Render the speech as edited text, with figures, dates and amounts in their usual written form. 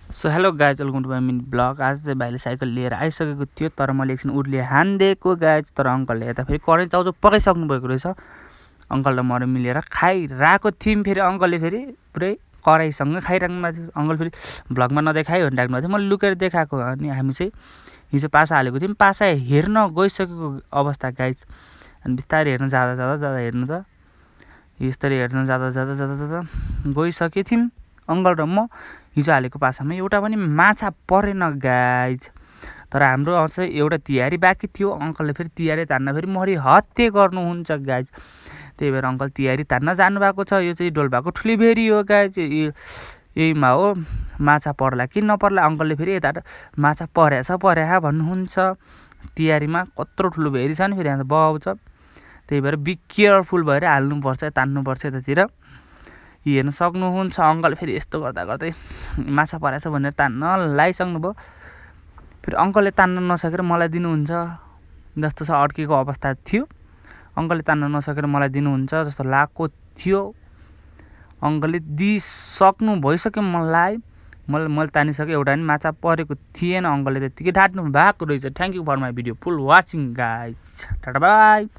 So hello guys, welcome to my mini blog. आज चाहिँ भाइले साइकल लिएर आइसकेको थियो, तर मैले एकछिन उर्लिए हानिदिएको गाइज। तर अङ्कलले यता फेरि करेन्ट चाउचाउ पकाइसक्नु भएको रहेछ। अङ्कल र म मिलेर खाइरहेको थियौँ। फेरि अङ्कलले फेरि पुरै कराईसँग खाइराख्नु भएको थियो। अङ्कल फेरि भ्लगमा नदेखाइ भनिराख्नु भएको थियो, मैले लुकेर देखाएको। अनि हामी चाहिँ हिजो पासा हालेको थियौँ, पासा हेर्न गइसकेको अवस्था गाइज। अनि बिस्तारै हेर्न जाँदा हेर्नु त यस्तरी हेर्न जाँदा गइसकेको थियौँ अङ्कल र म। हिजो हालेको पासामा एउटा पनि माछा परेन गाइज। तर हाम्रो चाहिँ एउटा तिहारी बाँकी थियो। अङ्कलले फेरि तिहारी तान्न फेरि मरि हत्ते गर्नुहुन्छ गाइज। त्यही भएर अङ्कल तिहारी तान्न जानुभएको छ। यो चाहिँ डोल्पाको ठुली भेरी हो गाइज। यहीमा हो, माछा पर्ला कि नपर्ला। अङ्कलले फेरि यता माछा परेछ भन्नुहुन्छ। तिहारीमा कत्रो ठुलो भेरी छ नि, फेरि यहाँ बगाउँछ। त्यही भएर बी केयरफुल भएर हाल्नुपर्छ, तान्नुपर्छ यतातिर। हेर्न सक्नुहुन्छ अङ्कल फेरि यस्तो गर्दै माछा परेछ भनेर तान्न लगाइसक्नुभयो। फेरि अङ्कलले तान्न नसकेर मलाई दिनुहुन्छ जस्तो छ, अड्केको अवस्था थियो। अङ्कलले तान्न नसकेर मलाई दिनुहुन्छ जस्तो लागेको थियो। अङ्कलले दिइसक्नु भइसक्यो मलाई। मैले तानिसकेँ, एउटा पनि माछा परेको थिएन। अङ्कलले त्यत्तिकै ढाँट्नु भएको रहेछ। Thank you for my video full watching guys. Tata by.